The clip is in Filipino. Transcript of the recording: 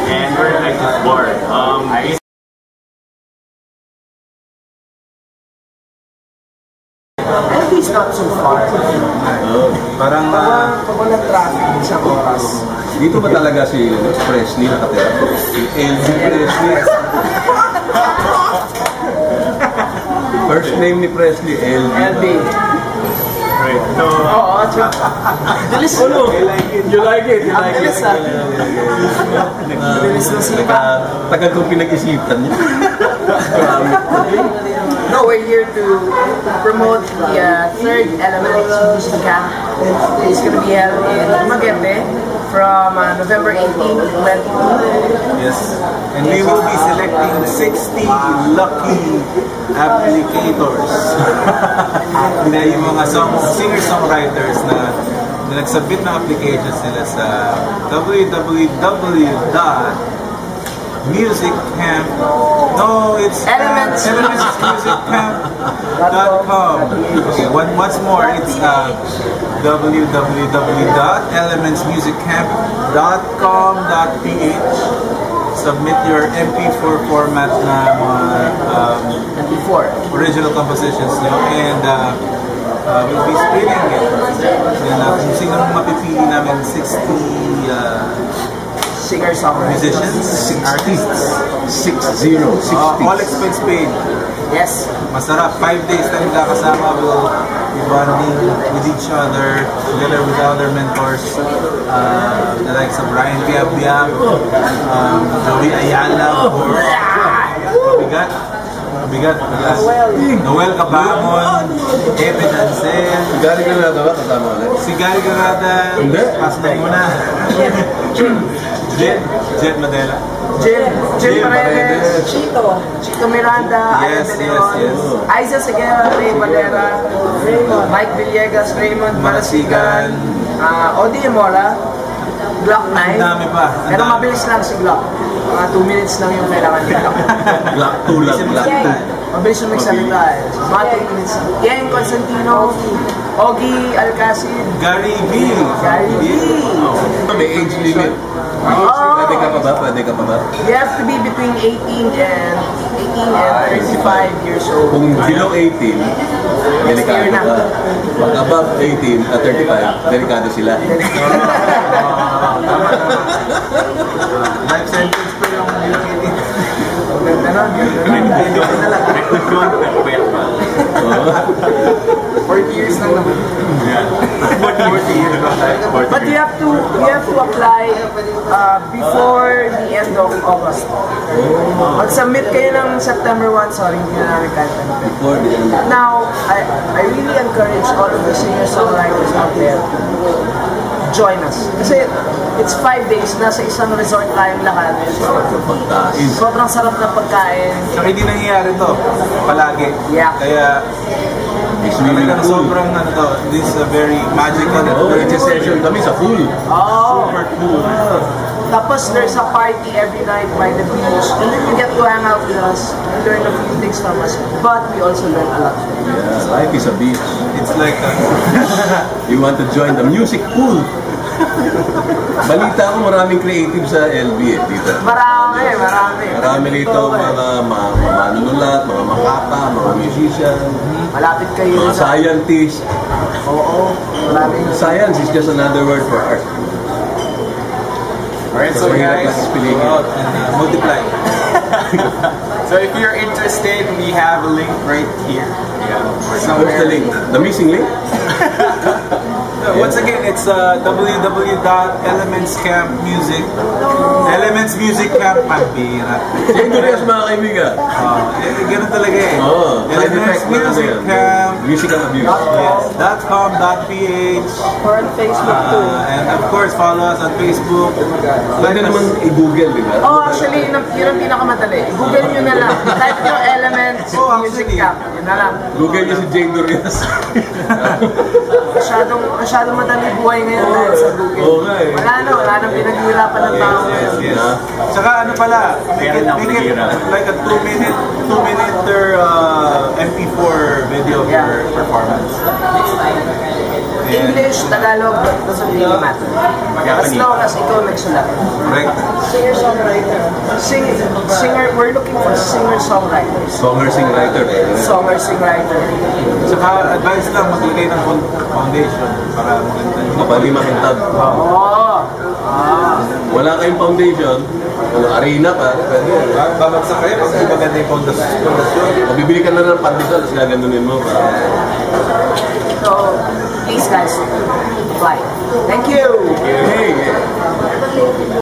and we're like this bar. It's not so far. Parang walang traffic sa oras. dito ba talaga si Presley nakatira? Si Elvis Presley. First name ni Presley, Elvis. Right. So, Bilis You like it. You like it. Bilis na sipa. Tagal kong pinag-isipan niya. No, we're here to promote the third Elements Music Camp. It's going to be held in Magete from November 18 to 22. Yes. And we will be selecting 60 lucky applicators. Na yung mga singer-songwriters na nagsubmit ng applications nila sa www.musiccamp. No, it's elementsmusiccamp.com. Okay, once more, it's www.elementsmusiccamp.com.ph. Submit your MP4 format na MP4 original compositions nyo, and we'll be spinning it. And kung sino mapipili namin, 60 singer-songwriters. musicians, artists. 60. All expense paid. Yes. Masarap. 5 days na magkakasama. We'll be bonding with each other, together with other mentors, the likes of Ryan Biab, Joey Ayala, of course. Mabigat. Noel Cabamon, Evan Ansel. Si Gary Granada ba? Kasama ulit? Si Gary Granada. Hindi. Pass na muna. Jet Madela. Jim Paredes, Chito Miranda, Yes. Aiza Seguera, Ray Valera, Mike Villegas, Raymond Marasigan, Odi Mora, Glock 9. Ang dami pa. Pero mabilis lang si Glock. Mga 2 minutes lang yung kailangan ni Glock. Black 2 lang. Mabilis yung magsalita eh. Mga 10 minutes. Yang Constantino, Ogie Alcacid, Gary V. May age limit. Pwede ka pa ba? You have to be between 18 and 35 years old. Kung below 18, delikado ka. Pag above 18 at 35, delikado sila. Life sentence pa yung nilakiti. Ganda na. 40 years lang naman. yeah. 40 years ago. But you have to apply before the end of August. Mag-submit kayo ng September 1, sorry, hindi na namin kanta. Before the end. Now, I really encourage all of the singer-songwriters out there, join us. Kasi it's 5 days, nasa isang resort tayong lahat. Sobrang sarap ng pagkain. Saka hindi nangyayari to palagi. Yeah. Kaya talagang sobrang this is a very magical and very Session kami sa pool. Oh. super cool. Tapos there's a party every night by the beach, and then you get to hang out with us, learn a few things from us, but we also learn a lot. Yeah, life is a beach. It's like You want to join the music pool? Balita ko maraming creative sa LB dito. Marami. Marami rito mga manunulat, mga makapa, mga musician, Malapit kayo mga sa... scientists. Oo, marami. Science is just another word for art. Alright, so guys, go out and multiply. so if you're interested, we have a link right here. What's the link? The missing link? Once again, it's www.elementscampmusic. Elements Music Camp, pambira. Ito rin mga kaibigan. Ganun talaga eh. Elements Music Camp. Musical abuse. Yes, .com.ph. Or on Facebook too. And of course, follow us on Facebook. Pwede naman i-google, di ba? Oh, actually, yun ang pinakamadali. Google nyo na lang. Type nyo Elements Music Camp. Yun na lang. Google niyo si Jane Dorias. Masyadong madali buhay ngayon dahil sa Google. Oo nga eh. Wala nang pinaghihirapan ng tao ngayon. Yes. Tsaka ano pala, make it like a 2-minute MP4 video of your performance. English, Tagalog, doesn't really matter. As long as ikaw nagsulat. Correct. Singer-songwriter. Singer, we're looking for singer-songwriters. Songer-songwriter. Singer-songwriter. Saka advice lang, maglagay ng foundation para maganda yung Kapag makintab. Oo. Wala kayong foundation, kung arena ka, pwede. babagsak kayo pag di maganda yung fondasyon. Mabibili ka na ng pandesal, tapos gaganunin mo. So, please guys, apply. Thank you! Okay.